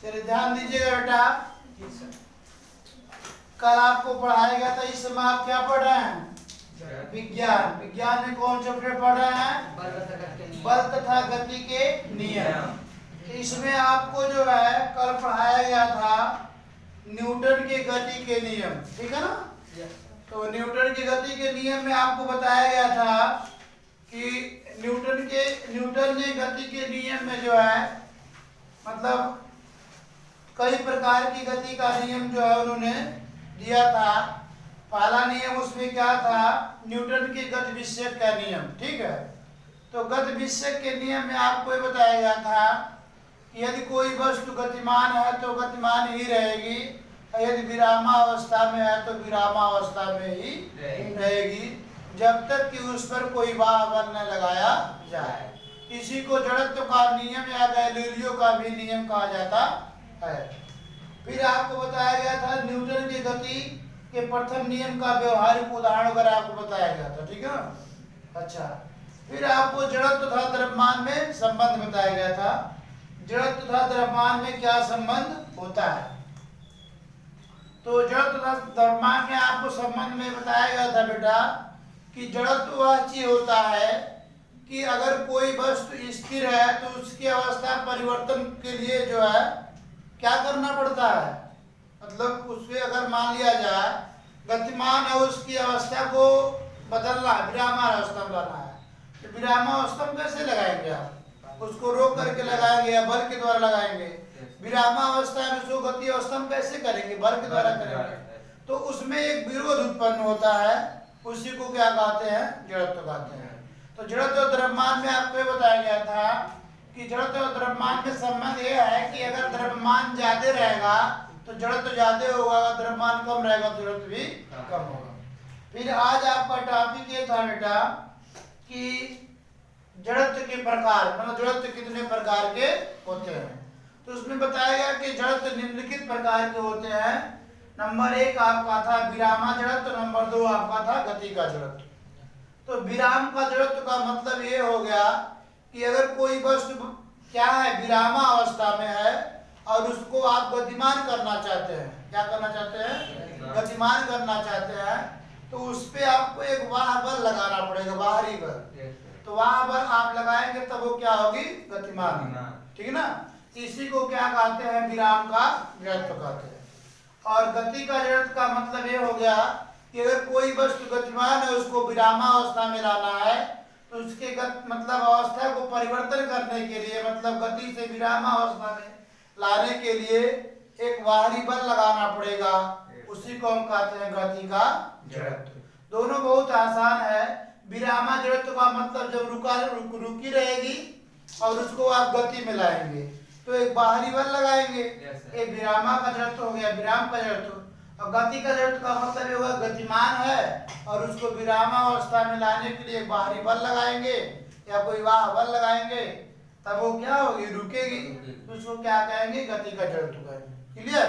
चलिए ध्यान दीजिएगा बेटा, कल आपको पढ़ाया गया था, इस समय आप क्या पढ़ रहे हैं? विज्ञान। विज्ञान में कौन चैप्टर पढ़ रहे हैं? बल तथा गति के नियम। इसमें आपको जो है कल पढ़ाया गया था न्यूटन के गति के नियम, ठीक है ना? तो न्यूटन की गति के नियम में आपको बताया गया था कि न्यूटन ने गति के नियम में जो है मतलब कई प्रकार की गति का नियम जो है उन्होंने दिया था। पहला नियम उसमें क्या था? न्यूटन के गति विषयक का नियम, ठीक है। तो गति विषयक के नियम में आपको ये बताया गया था कि यदि कोई वस्तु गतिमान है तो गतिमान ही रहेगी, यदि विरामावस्था में है तो विरामावस्था में ही रहेगी, जब तक कि उस पर कोई बल न लगाया जाए। इसी को जड़त्व का नियम या गैलीलियो का भी नियम कहा जाता है। फिर आपको बताया गया था न्यूटन की गति के प्रथम नियम का व्यवहारिक उदाहरण वगैरह आपको बताया गया था, ठीक है। अच्छा, फिर आपको जड़त्व तथा द्रव्यमान में संबंध बताया गया था। जड़त्व तथा द्रव्यमान में क्या संबंध होता है? तो जड़त्व तथा द्रव्यमान में आपको संबंध में बताया गया था बेटा कि जड़त्व वह चीज होता है कि अगर कोई वस्तु स्थिर है तो उसकी अवस्था परिवर्तन के लिए जो है क्या करना पड़ता है? मतलब उसके अगर मान लिया जाए गतिमान है, उसकी अवस्था को बदलना है, विरामावस्था में लाना है, तो विरामावस्था में कैसे लगाएंगे आप? उसको रोक करके लगाएंगे या बल के द्वारा लगाएंगे? विरामावस्था में उसको गति अवस्था में कैसे करेंगे? बल के द्वारा करेंगे। तो उसमें एक विरोध उत्पन्न होता है, उसी को क्या कहते हैं? जड़त्व कहते हैं। तो जड़त्व और द्रव्यमान में आपको बताया गया था कि जड़त्व और द्रव्यमान में संबंध यह है कि अगर द्रव्यमान ज्यादा रहेगा तो जड़त्व ज्यादा होगा, द्रव्यमान कम रहेगा तो जड़त्व भी कम होगा। फिर आज आपका टॉपिक ये था बेटा कि जड़त्व के प्रकार, मतलब जड़त्व कितने प्रकार के होते हैं। तो उसमें बताया गया कि जड़त्व निम्नलिखित प्रकार के होते हैं। नंबर 1 आपका था विरामा जड़त्व, नंबर 2 आपका था गति का जड़त्व। तो विराम का जड़त्व का मतलब ये हो गया कि अगर कोई वस्तु क्या है, विरामा अवस्था में है और उसको आप गतिमान करना चाहते हैं, क्या करना चाहते हैं? गतिमान करना चाहते हैं, तो उस पे आपको एक वाह बल लगाना पड़ेगा, बाहरी बल। तो वाह बल आप लगाएंगे तब वो क्या होगी? गतिमान, ठीक है ना। इसी को क्या कहते हैं? विराम का जड़त्व कहते हैं। और गति का जड़त्व का मतलब ये हो गया कि अगर कोई वस्तु गतिमान है उसको विरामावस्था में लाना है तो उसके मतलब अवस्था को परिवर्तन करने के लिए, मतलब गति से विरामावस्था में लाने के लिए एक बाहरी बल लगाना पड़ेगा, उसी को हम कहते हैं गति का जड़त्व। दोनों बहुत आसान है। विरामा जड़त्व का मतलब जब रुकी रहेगी और उसको आप गति में लाएंगे तो एक बाहरी बल लगाएंगे, एक विरामा का जड़त्व हो गया, विराम का जड़त्व। और गति का जड़त्व का मतलब होगा गतिमान है और उसको विरामावस्था में लाने के लिए बाहरी बल लगाएंगे या कोई वाह बल लगाएंगे, तब वो क्या होगी? रुकेगी। तो उसको क्या कहेंगे? गति का जड़त्व कहेंगे। क्लियर?